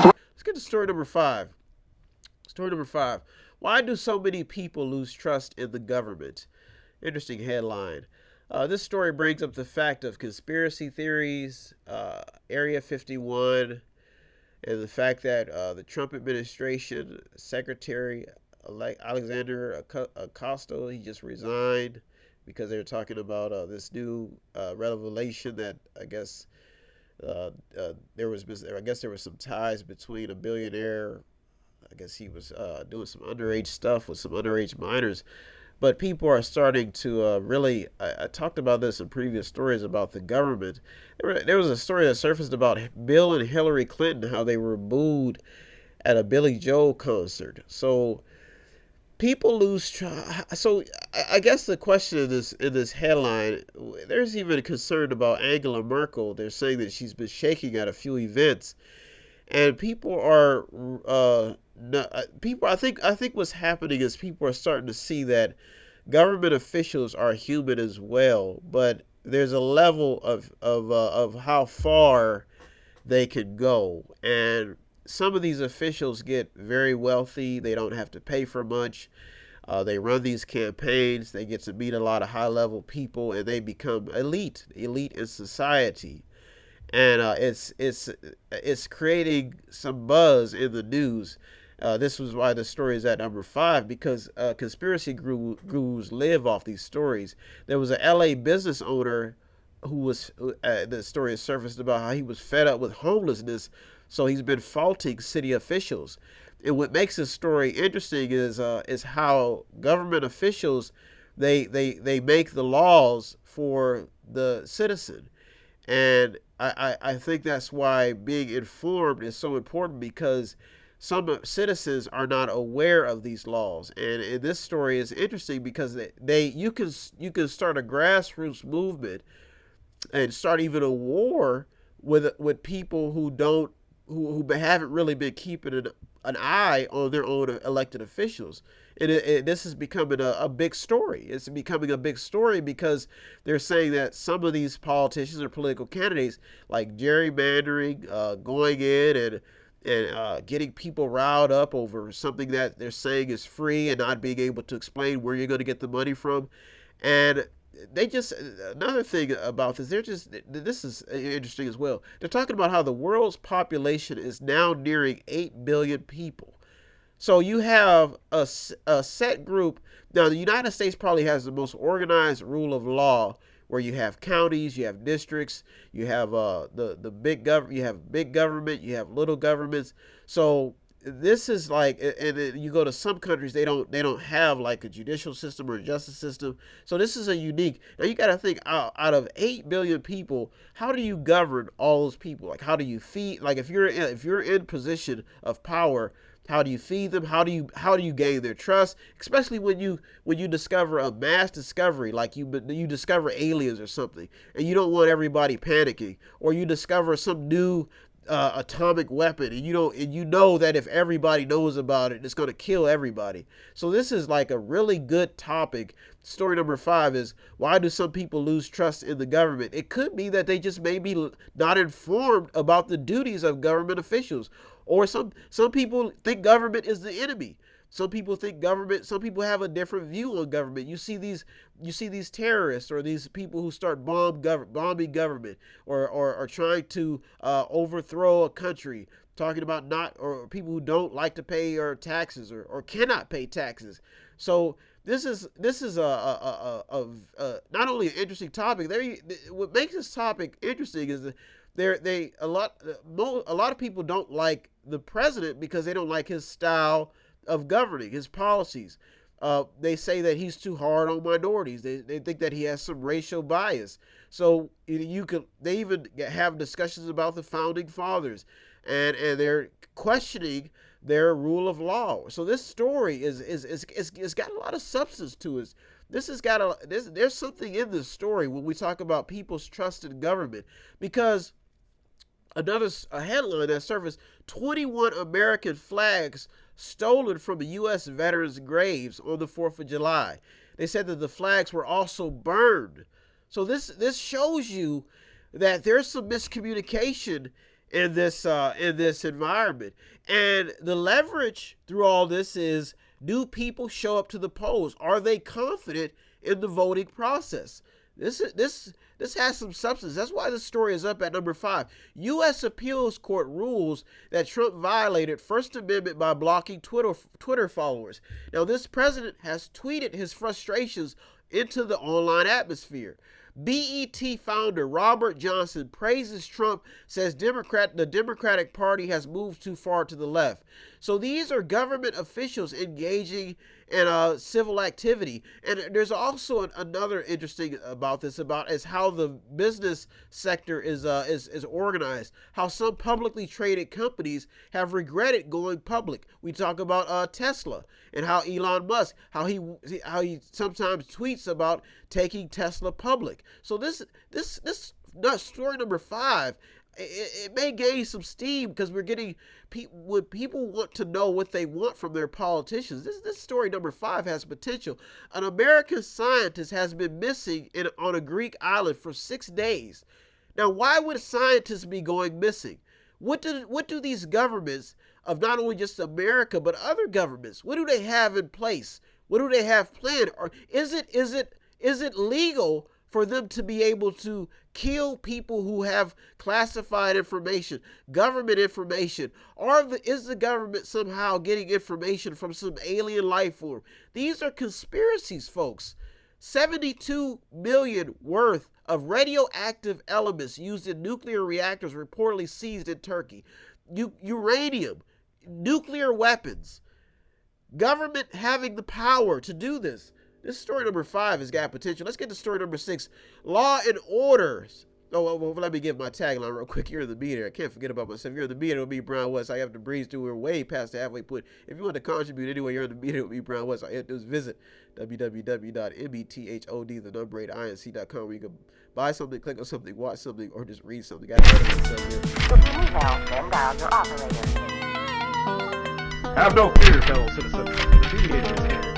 Let's get to story number 5. Story number 5. Why do so many people lose trust in the government? Interesting headline. This story brings up the fact of conspiracy theories, Area 51, and the fact that the Trump administration Secretary Alexander Acosta, he just resigned because they were talking about this new revelation that I guess there was some ties between a billionaire. I guess he was doing some underage stuff with some underage minors. But people are starting to really. I talked about this in previous stories about the government. There was a story that surfaced about Bill and Hillary Clinton, how they were booed at a Billy Joel concert. So people lose trust. So I guess the question in this headline, there's even concern about Angela Merkel. They're saying that she's been shaking at a few events, and people are no, people. I think what's happening is people are starting to see that government officials are human as well, but there's a level of how far they can go, and some of these officials get very wealthy. They don't have to pay for much. They run these campaigns. They get to meet a lot of high level people, and they become elite in society. And it's creating some buzz in the news. This was why the story is at number 5, because conspiracy gurus live off these stories. There was an LA business owner who was the story has surfaced about how he was fed up with homelessness, so he's been faulting city officials. And what makes this story interesting is how government officials they make the laws for the citizen. And I think that's why being informed is so important, because some citizens are not aware of these laws. And this story is interesting because you can start a grassroots movement and start even a war with people who haven't really been keeping an eye on their own elected officials. And this is becoming a big story. It's becoming a big story because they're saying that some of these politicians or political candidates, like gerrymandering, going in and getting people riled up over something that they're saying is free and not being able to explain where you're going to get the money from. And they just, another thing about this is interesting as well. They're talking about how the world's population is now nearing 8 billion people. So you have a set group. Now, the United States probably has the most organized rule of law, where you have counties, you have districts, you have the big government, you have big government, you have little governments. So this is like, and then you go to some countries, they don't have like a judicial system or a justice system. So this is a unique. Now you got to think, out of 8 billion people, how do you govern all those people? Like, how do you feed? Like, if you're in position of power, how do you feed them? How do you gain their trust? Especially when you discover a mass discovery, like you discover aliens or something, and you don't want everybody panicking, or you discover some new atomic weapon, and you know that if everybody knows about it, it's going to kill everybody. So this is like a really good topic. Story number 5 is, why do some people lose trust in the government? It could be that they just may be not informed about the duties of government officials, or some people think government is the enemy. Some people think government. Some people have a different view on government. You see these terrorists, or these people who start bombing government, or trying to overthrow a country, talking about not, or people who don't like to pay or taxes, or cannot pay taxes. So this is a not only an interesting topic. What makes this topic interesting is that a lot of people don't like the president because they don't like his style of governing, his policies. They say that he's too hard on minorities. They think that he has some racial bias. So they even have discussions about the founding fathers, and they're questioning their rule of law. So this story is got a lot of substance to it. There's something in this story when we talk about people's trust in government, because a headline that surfaced: 21 American flags stolen from U.S. veterans' graves on the 4th of July. They said that the flags were also burned. So this shows you that there's some miscommunication in this environment, and the leverage through all this is: do people show up to the polls? Are they confident in the voting process? This has some substance. That's why the story is up at number 5. U.S. Appeals Court rules that Trump violated First Amendment by blocking Twitter followers. Now, this president has tweeted his frustrations into the online atmosphere. BET founder Robert Johnson praises Trump, says the Democratic Party has moved too far to the left. So these are government officials engaging in civil activity. And there's also another interesting about this, is how the business sector is organized. How some publicly traded companies have regretted going public. We talk about Tesla, and how Elon Musk, how he sometimes tweets about taking Tesla public. So this story number 5, it may gain some steam because we're getting when people want to know what they want from their politicians. This story number 5 has potential. An American scientist has been missing on a Greek island for 6 days. Now, why would scientists be going missing? What do these governments of not only just America but other governments, what do they have in place? What do they have planned? Or is it legal for them to be able to kill people who have classified information, government information? Or is the government somehow getting information from some alien life form? These are conspiracies, folks. 72 million worth of radioactive elements used in nuclear reactors reportedly seized in Turkey. Uranium, nuclear weapons. Government having the power to do this. This story number 5 has got potential. Let's get to story number 6. Law and orders. Oh, well, let me give my tagline real quick. You're in the Mediator. I can't forget about myself. You're in the Mediator with me, Brown West. I have to breeze through. We're way past the halfway point. If you want to contribute anyway, you're in the Mediator with me, Brown West. All you have to do is visit www.method.inc.com, where you can buy something, click on something, watch something, or just read something. Have no fear, fellow citizens. The Mediator is here.